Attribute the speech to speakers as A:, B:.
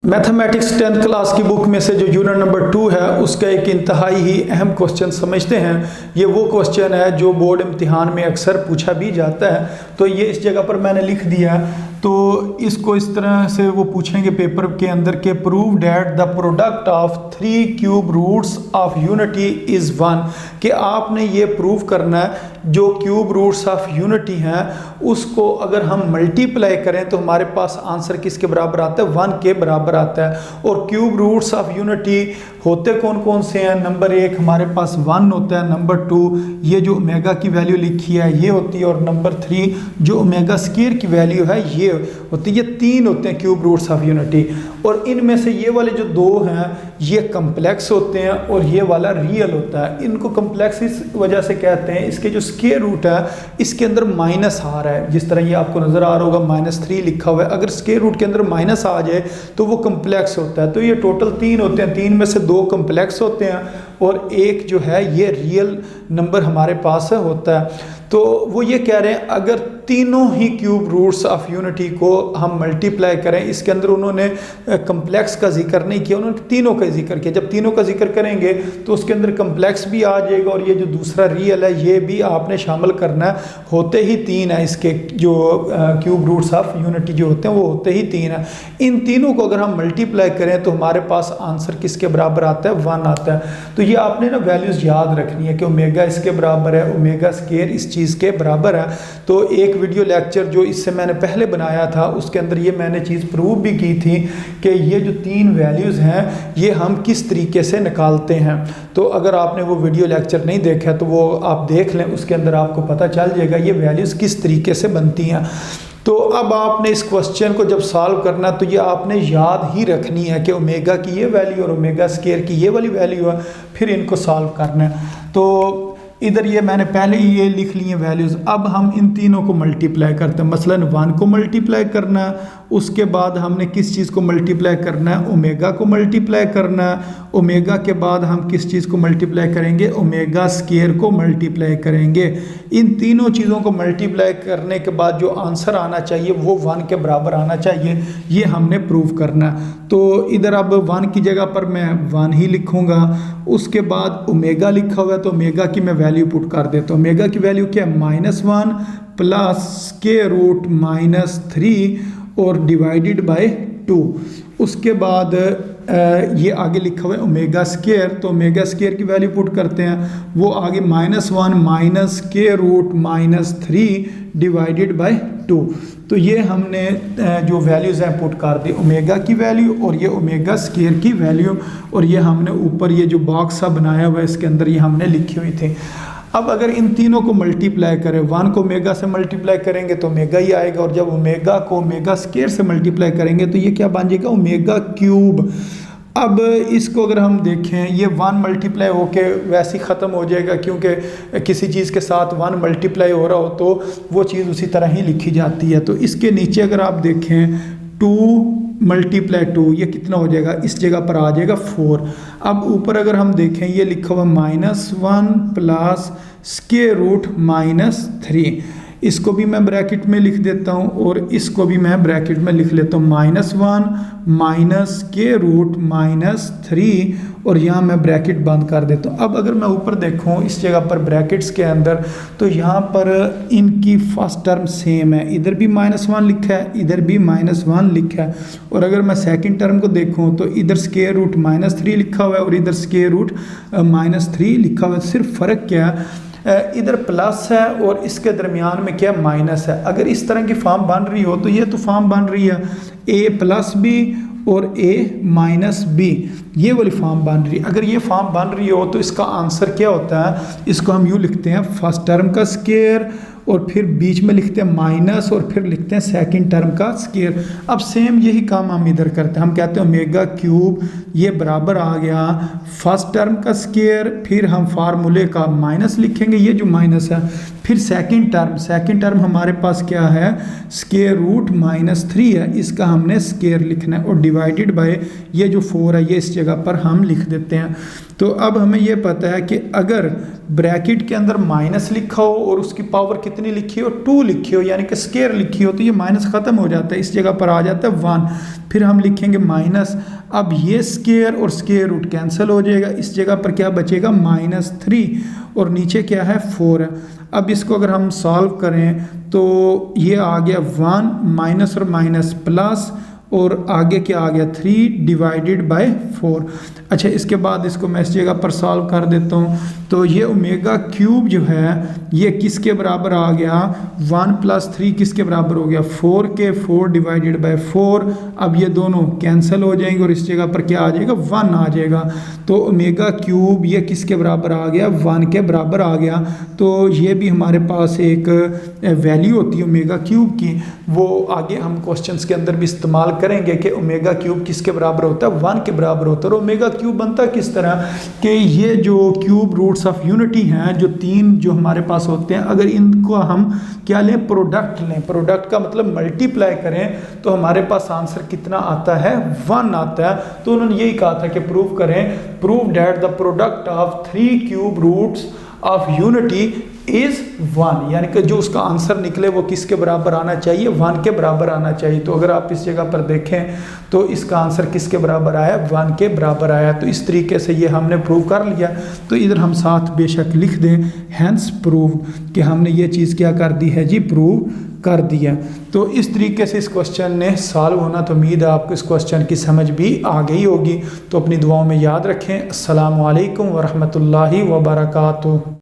A: Mathematics 10th class की book में से जो यूनिट नंबर 2 है उसका एक इंतहाई ही अहम क्वेश्चन समझते हैं। ये वो क्वेश्चन है जो बोर्ड इम्तिहान में अक्सर पूछा भी जाता है। तो ये इस जगह पर मैंने लिख दिया। तो इसको इस तरह से वो पूछेंगे पेपर के अंदर के prove that the product of 3 cube roots of unity is 1, कि आपने ये प्रूव करना है जो क्यूब रूट्स ऑफ यूनिटी हैं उसको अगर हम मल्टीप्लाई करें तो हमारे पास आंसर किसके बराबर आता है, 1 के बराबर आता है। और क्यूब रूट्स ऑफ यूनिटी होते कौन कौन से हैं? नंबर 1 हमारे पास 1 होता है, नंबर 2 ये जो ओमेगा की वैल्यू लिखी है ये होती है, और नंबर 3 जो ओमेगा स्क्वायर की वैल्यू है ये होती है। ये 3 होते हैं क्यूब रूट्स ऑफ यूनिटी। और इनमें से ये वाले जो 2 हैं ये कम्प्लेक्स होते हैं और ये वाला रियल होता है। इनको कम्प्लेक्स इस वजह से कहते हैं, इसके जो स्क्वायर रूट है इसके अंदर माइनस आ रहा है, जिस तरह ये आपको नज़र आ रहा होगा -3 लिखा हुआ है। अगर स्क्वायर रूट के अंदर माइनस आ जाए तो वो कम्प्लेक्स होता है। तो ये टोटल 3 होते हैं, 3 में से 2 कम्प्लेक्स होते हैं और एक जो है ये रियल नंबर हमारे पास होता है। तो वो ये कह रहे हैं अगर तीनों ही क्यूब रूट्स ऑफ यूनिटी को हम मल्टीप्लाई करें, इसके अंदर उन्होंने कम्प्लेक्स का जिक्र नहीं किया, उन्होंने तीनों का जिक्र किया। जब तीनों का जिक्र करेंगे तो उसके अंदर कम्प्लेक्स भी आ जाएगा और ये जो दूसरा रियल है ये भी आपने शामिल करना है। होते ही 3 है इसके जो क्यूब रूट्स ऑफ यूनिटी जो होते हैं वो होते ही 3 है। इन तीनों को अगर हम मल्टीप्लाई करें तो हमारे पास आंसर किसके बराबर आता है, 1 आता है। तो ये आपने ना वैल्यूज़ याद रखनी है कि ओमेगा इसके बराबर है, ओमेगा स्क्वायर इस चीज़ के बराबर है। तो एक वीडियो लेक्चर जो इससे मैंने पहले बनाया था उसके अंदर ये मैंने चीज़ प्रूव भी की थी कि ये जो 3 वैल्यूज़ हैं ये हम किस तरीके से निकालते हैं। तो अगर आपने वो वीडियो लेक्चर नहीं देखा तो वो आप देख लें, उसके अंदर आपको पता चल जाएगा ये वैल्यूज़ किस तरीके से बनती हैं। तो अब आपने इस क्वेश्चन को जब सॉल्व करना तो ये आपने याद ही रखनी है कि ओमेगा की ये वैल्यू और ओमेगा स्क्वायर की ये वाली वैल्यू है, फिर इनको सॉल्व करना है। तो इधर ये मैंने पहले ही ये लिख ली है वैल्यूज़। अब हम इन तीनों को मल्टीप्लाई करते हैं। मसलन 1 को मल्टीप्लाई करना है, उसके बाद हमने किस चीज़ को मल्टीप्लाई करना है, ओमेगा को मल्टीप्लाई करना है। ओमेगा के बाद हम किस चीज़ को मल्टीप्लाई करेंगे, ओमेगा स्क्वायर को मल्टीप्लाई करेंगे। इन तीनों चीज़ों को मल्टीप्लाई करने के बाद जो आंसर आना चाहिए वो 1 के बराबर आना चाहिए, ये हमने प्रूव करना है। तो इधर अब 1 की जगह पर मैं 1 ही लिखूँगा। उसके बाद ओमेगा लिखा हुआ है तो ओमेगा की मैं वैल्यू पुट कर देता हूँ। ओमेगा की वैल्यू क्या है, -1 प्लस स्क्वायर रूट -3 और डिवाइडेड बाय 2। उसके बाद ये आगे लिखा हुआ है ओमेगा स्क्वायर, तो ओमेगा स्क्वायर की वैल्यू पुट करते हैं। वो आगे -1 minus square root -3 divided by 2। तो ये हमने जो वैल्यूज़ हैं पुट कर दी, ओमेगा की वैल्यू और ये ओमेगा स्क्वायर की वैल्यू, और ये हमने ऊपर ये जो बॉक्स सा बनाया हुआ है इसके अंदर ये हमने लिखी हुई थी। अब अगर इन तीनों को मल्टीप्लाई करें, 1 को ओमेगा से मल्टीप्लाई करेंगे तो ओमेगा ही आएगा, और जब ओमेगा को ओमेगा स्क्वायर से मल्टीप्लाई करेंगे तो ये क्या बन जाएगा, ओमेगा क्यूब। अब इसको अगर हम देखें ये 1 मल्टीप्लाई होके वैसे ही ख़त्म हो जाएगा, क्योंकि किसी चीज़ के साथ 1 मल्टीप्लाई हो रहा हो तो वो चीज़ उसी तरह ही लिखी जाती है। तो इसके नीचे अगर आप देखें 2 मल्टीप्लाई 2 ये कितना हो जाएगा, इस जगह पर आ जाएगा 4। अब ऊपर अगर हम देखें ये लिखा हुआ -1 प्लस स्क्वायर रूट -3, इसको भी मैं ब्रैकेट में लिख देता हूँ और इसको भी मैं ब्रैकेट में लिख लेता हूँ। -1 माइनस स्क्वायर रूट -3 और यहाँ मैं ब्रैकेट बंद कर देता हूँ। अब अगर मैं ऊपर देखूँ इस जगह पर ब्रैकेट्स के अंदर तो यहाँ पर इनकी फर्स्ट टर्म सेम है, इधर भी -1 लिखा है, इधर भी -1 लिखा है। और अगर मैं सेकंड टर्म को देखूँ तो इधर स्क्वायर रूट -3 लिखा हुआ है और इधर स्क्वायर रूट -3 लिखा हुआ है। सिर्फ फ़र्क क्या है, इधर प्लस है और इसके दरमियान में क्या माइनस है। अगर इस तरह की फॉर्म बन रही हो तो ये तो फॉर्म बन रही है a+b और a-b, ये वाली फॉर्म बन रही है। अगर ये फॉर्म बन रही हो तो इसका आंसर क्या होता है, इसको हम यूँ लिखते हैं फर्स्ट टर्म का स्क्वायर और फिर बीच में लिखते हैं माइनस और फिर लिखते हैं सेकंड टर्म का स्क्वायर। अब सेम यही काम हम इधर करते हैं, हम कहते हैं ओमेगा क्यूब ये बराबर आ गया फर्स्ट टर्म का स्क्वायर, फिर हम फार्मूले का माइनस लिखेंगे, ये जो माइनस है, फिर सेकंड टर्म हमारे पास क्या है, स्क्वायर रूट -3 है, इसका हमने स्क्वायर लिखना है और डिवाइडेड बाय ये जो 4 है ये इस जगह पर हम लिख देते हैं। तो अब हमें ये पता है कि अगर ब्रैकेट के अंदर माइनस लिखा हो और उसकी पावर कितनी लिखी हो, 2 लिखी हो, यानी कि स्क्वायर लिखी हो, तो ये माइनस ख़त्म हो जाता है, इस जगह पर आ जाता है 1। फिर हम लिखेंगे माइनस, अब ये स्क्वायर और स्क्वायर रूट कैंसिल हो जाएगा, इस जगह पर क्या बचेगा -3 और नीचे क्या है 4 है। अब इसको अगर हम सॉल्व करें तो ये आ गया 1 माइनस और माइनस प्लस और आगे क्या आ गया 3 डिवाइडेड बाय 4। अच्छा, इसके बाद इसको मैं इस जगह पर सॉल्व कर देता हूँ। तो ये ओमेगा क्यूब जो है ये किसके बराबर आ गया, 1 + 3 किसके बराबर हो गया 4 के, 4 डिवाइडेड बाय 4। अब ये दोनों कैंसिल हो जाएंगे और इस जगह पर क्या आ जाएगा 1 आ जाएगा। तो ओमेगा क्यूब ये किसके बराबर आ गया, 1 के बराबर आ गया। तो ये भी हमारे पास एक वैल्यू होती है ओमेगा क्यूब की, वो आगे हम क्वेश्चंस के अंदर भी इस्तेमाल करेंगे कि ओमेगा क्यूब किसके बराबर होता है, 1 के बराबर होता है। और ओमेगा क्यूब बनता किस तरह कि ये जो क्यूब रूट्स ऑफ यूनिटी हैं, जो 3 जो हमारे पास होते हैं, अगर इनको हम क्या लें, प्रोडक्ट लें, प्रोडक्ट का मतलब मल्टीप्लाई करें, तो हमारे पास आंसर कितना आता है 1 आता है। तो उन्होंने यही कहा था कि प्रूव करें, prove that the product of 3 cube roots of unity is 1, यानी कि जो उसका आंसर निकले वो किसके बराबर आना चाहिए, 1 के बराबर आना चाहिए। तो अगर आप इस जगह पर देखें तो इसका आंसर किसके बराबर आया, 1 के बराबर आया। तो इस तरीके से ये हमने प्रूव कर लिया। तो इधर हम साथ बेशक लिख दें हैंस प्रूव, कि हमने ये चीज़ क्या कर दी है जी, प्रूव कर दिया। तो इस तरीके से इस क्वेश्चन ने सॉल्व होना, तो उम्मीद है आपको इस क्वेश्चन की समझ भी आ गई होगी। तो अपनी दुआओं में याद रखें। अस्सलामु अलैकुम वरहमतुल्लाहि वबरकातुहू।